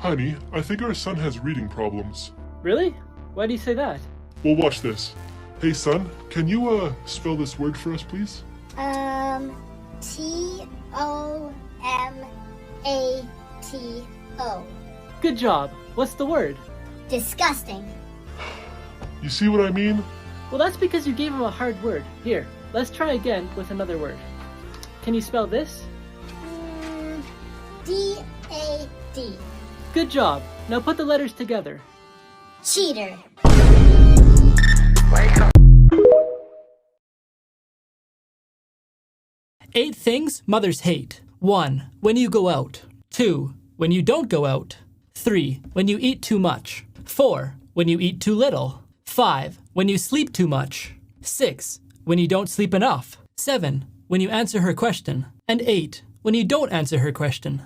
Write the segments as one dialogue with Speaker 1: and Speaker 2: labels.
Speaker 1: Honey, I think our son has reading problems.
Speaker 2: Really? Why do you say that?
Speaker 1: Well, watch this. Hey son, can you spell this word for us, please?
Speaker 3: Tomato.
Speaker 2: Good job. What's the word?
Speaker 3: Disgusting.
Speaker 1: You see what I mean?
Speaker 2: Well, that's because you gave him a hard word. Here, let's try again with another word. Can you spell this?
Speaker 3: D-A-D.
Speaker 2: Good job. Now put the letters together.
Speaker 3: Cheater.
Speaker 4: Eight things mothers hate. 1. When you go out. 2. When you don't go out. 3. When you eat too much. 4. When you eat too little. 5. When you sleep too much. 6. When you don't sleep enough. 7. When you answer her question. And 8. When you don't answer her question.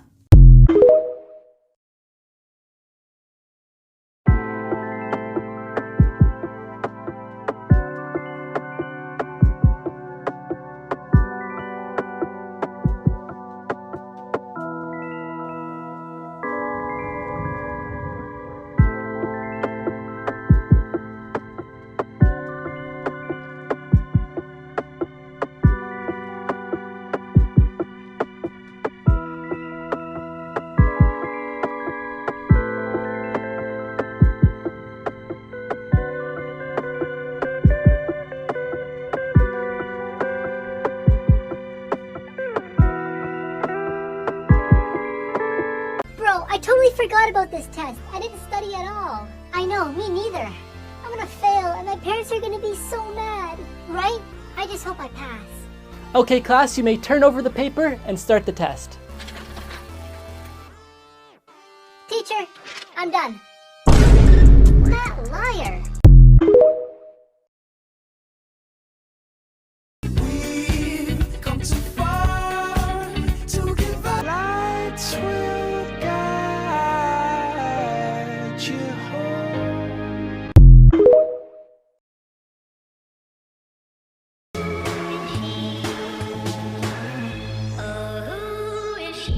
Speaker 3: I totally forgot about this test. I didn't study at all. I know, me neither. I'm gonna fail and my parents are gonna be so mad. Right? I just hope I pass.
Speaker 2: Okay, class, you may turn over the paper and start the test.
Speaker 3: Teacher, I'm done. That liar.
Speaker 5: We've come too far to give up. Lights will guide you home.
Speaker 3: Oh, who is she?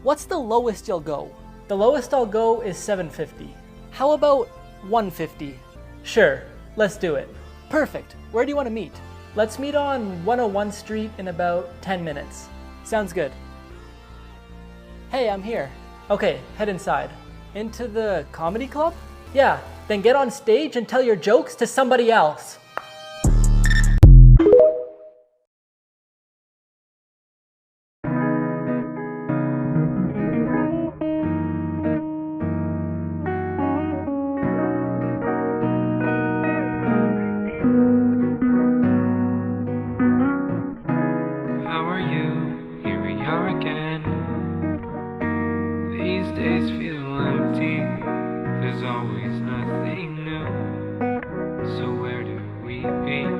Speaker 2: What's the lowest you'll go? The lowest I'll go is $7.50. How about $1.50? Sure, let's do it. Perfect. Where do you want to meet? Let's meet on 101 Street in about 10 minutes. Sounds good. Hey, I'm here. Okay, head inside. Into the comedy club? Yeah, then get on stage and tell your jokes to somebody else.
Speaker 6: How are you? Here we are again. These days feel empty. There's always nothing new. So where do we begin?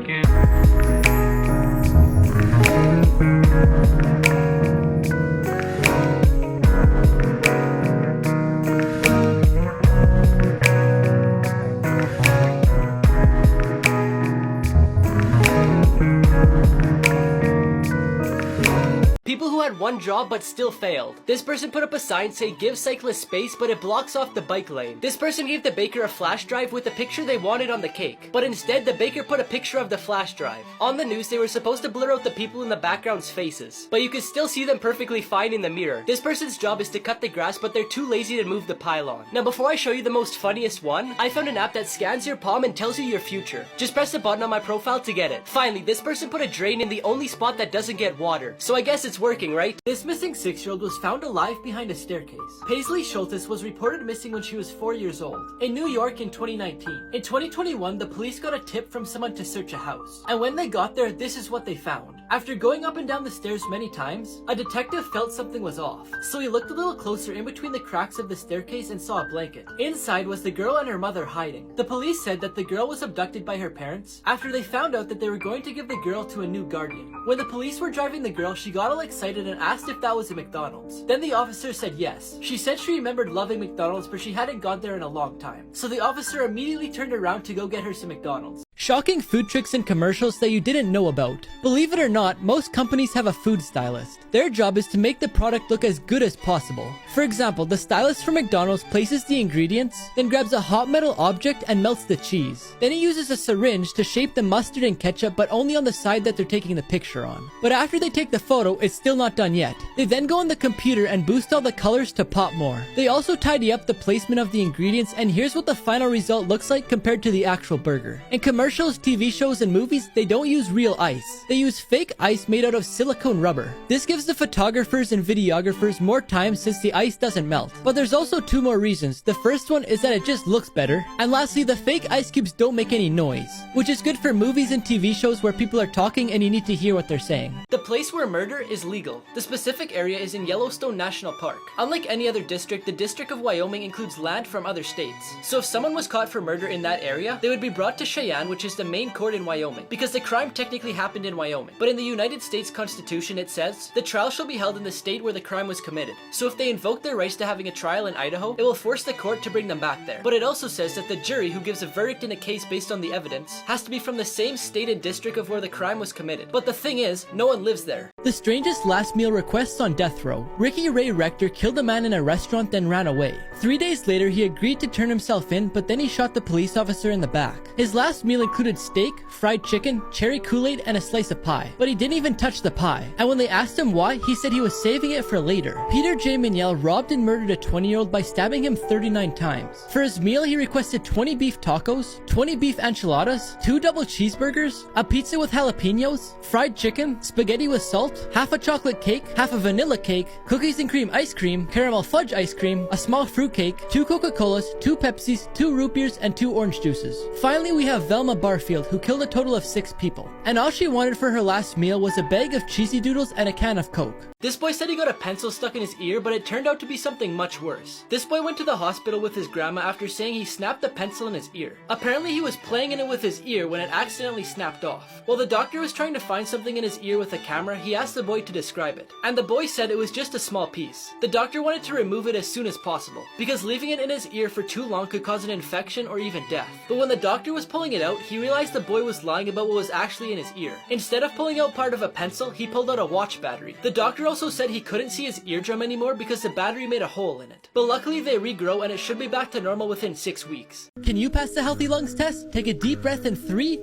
Speaker 7: People who had one job but still failed. This person put up a sign saying give cyclists space, but it blocks off the bike lane. This person gave the baker a flash drive with the picture they wanted on the cake, but instead the baker put a picture of the flash drive. On the news they were supposed to blur out the people in the background's faces, but you could still see them perfectly fine in the mirror. This person's job is to cut the grass, but they're too lazy to move the pylon. Now before I show you the most funniest one, I found an app that scans your palm and tells you your future. Just press the button on my profile to get it. Finally, this person put a drain in the only spot that doesn't get water, so I guess it's working, right?
Speaker 2: This missing 6-year-old was found alive behind a staircase. Paisley Schultes was reported missing when she was 4 years old in New York in 2019. In 2021, the police got a tip from someone to search a house. And when they got there, this is what they found. After going up and down the stairs many times, a detective felt something was off. So he looked a little closer in between the cracks of the staircase and saw a blanket. Inside was the girl and her mother hiding. The police said that the girl was abducted by her parents after they found out that they were going to give the girl to a new guardian. When the police were driving the girl, she got all excited and asked if that was a McDonald's. Then the officer said yes. She said she remembered loving McDonald's, but she hadn't gone there in a long time. So the officer immediately turned around to go get her some McDonald's.
Speaker 4: Shocking food tricks and commercials that you didn't know about. Believe it or not, most companies have a food stylist. Their job is to make the product look as good as possible. For example, the stylist for McDonald's places the ingredients, then grabs a hot metal object and melts the cheese. Then he uses a syringe to shape the mustard and ketchup, but only on the side that they're taking the picture on. But after they take the photo, it's still not done yet. They then go on the computer and boost all the colors to pop more. They also tidy up the placement of the ingredients, and here's what the final result looks like compared to the actual burger. In commercials, TV shows, and movies, they don't use real ice. They use fake ice made out of silicone rubber. This gives the photographers and videographers more time since the ice doesn't melt. But there's also two more reasons. The first one is that it just looks better. And lastly, the fake ice cubes don't make any noise, which is good for movies and TV shows where people are talking and you need to hear what they're saying.
Speaker 7: The place where murder is legal. The specific area is in Yellowstone National Park. Unlike any other district, the District of Wyoming includes land from other states. So if someone was caught for murder in that area, they would be brought to Cheyenne, which is the main court in Wyoming, because the crime technically happened in Wyoming. But in the United States Constitution, it says, the trial shall be held in the state where the crime was committed. So if they invoke their rights to having a trial in Idaho, it will force the court to bring them back there. But it also says that the jury who gives a verdict in a case based on the evidence has to be from the same state and district of where the crime was committed. But the thing is, no one lives there.
Speaker 4: The strangest last meal requests on death row. Ricky Ray Rector killed a man in a restaurant then ran away. 3 days later, he agreed to turn himself in, but then he shot the police officer in the back. His last meal included steak, fried chicken, cherry Kool-Aid, and a slice of pie. But he didn't even touch the pie. And when they asked him why, he said he was saving it for later. Peter J. Mignell robbed and murdered a 20-year-old by stabbing him 39 times. For his meal, he requested 20 beef tacos, 20 beef enchiladas, 2 double cheeseburgers, a pizza with jalapenos, fried chicken, spaghetti with salt, half a chocolate cake, half a vanilla cake, cookies and cream ice cream, caramel fudge ice cream, a small fruit cake, 2 Coca-Colas, 2 Pepsis, 2 root beers, and 2 orange juices. Finally, we have Velma Barfield, who killed a total of 6 people. And all she wanted for her last meal was a bag of cheesy doodles and a can of Coke.
Speaker 7: This boy said he got a pencil stuck in his ear, but it turned out to be something much worse. This boy went to the hospital with his grandma after saying he snapped the pencil in his ear. Apparently he was playing in it with his ear when it accidentally snapped off. While the doctor was trying to find something in his ear with a camera, he asked the boy to describe it. And the boy said it was just a small piece. The doctor wanted to remove it as soon as possible, because leaving it in his ear for too long could cause an infection or even death. But when the doctor was pulling it out, he realized the boy was lying about what was actually in his ear. Instead of pulling out part of a pencil, he pulled out a watch battery. The doctor also said he couldn't see his eardrum anymore because the battery made a hole in it. But luckily they regrow and it should be back to normal within 6 weeks.
Speaker 4: Can you pass the healthy lungs test? Take a deep breath in 3,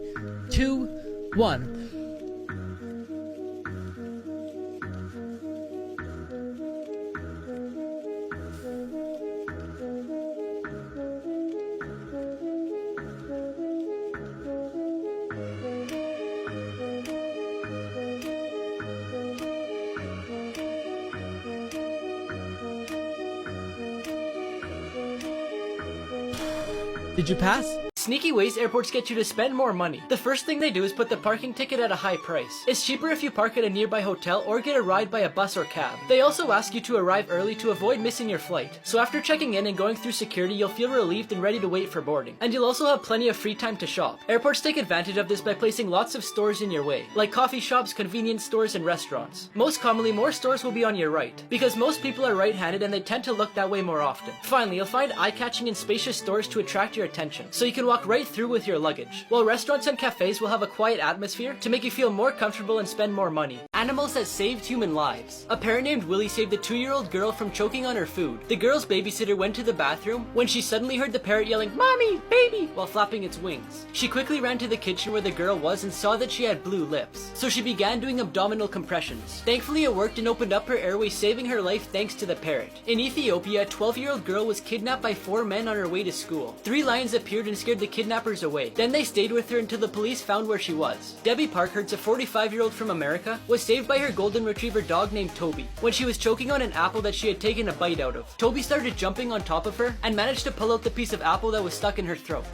Speaker 4: 2, 1. Did you pass?
Speaker 7: Sneaky ways airports get you to spend more money. The first thing they do is put the parking ticket at a high price. It's cheaper if you park at a nearby hotel or get a ride by a bus or cab. They also ask you to arrive early to avoid missing your flight. So after checking in and going through security, you'll feel relieved and ready to wait for boarding. And you'll also have plenty of free time to shop. Airports take advantage of this by placing lots of stores in your way, like coffee shops, convenience stores, and restaurants. Most commonly, more stores will be on your right, because most people are right-handed and they tend to look that way more often. Finally, you'll find eye-catching and spacious stores to attract your attention, so you can walk right through with your luggage, while restaurants and cafes will have a quiet atmosphere to make you feel more comfortable and spend more money. Animals that saved human lives. A parent named Willie saved a 2-year-old girl from choking on her food. The girl's babysitter went to the bathroom when she suddenly heard the parrot yelling, "Mommy, baby," while flapping its wings. She quickly ran to the kitchen where the girl was and saw that she had blue lips, so she began doing abdominal compressions. Thankfully it worked and opened up her airway, saving her life thanks to the parrot. In Ethiopia, a 12-year-old girl was kidnapped by 4 men on her way to school. 3 lions appeared and scared the kidnappers away. Then they stayed with her until the police found where she was. Debbie Parkhurst, a 45-year-old from America, was saved by her golden retriever dog named Toby when she was choking on an apple that she had taken a bite out of. Toby started jumping on top of her and managed to pull out the piece of apple that was stuck in her throat.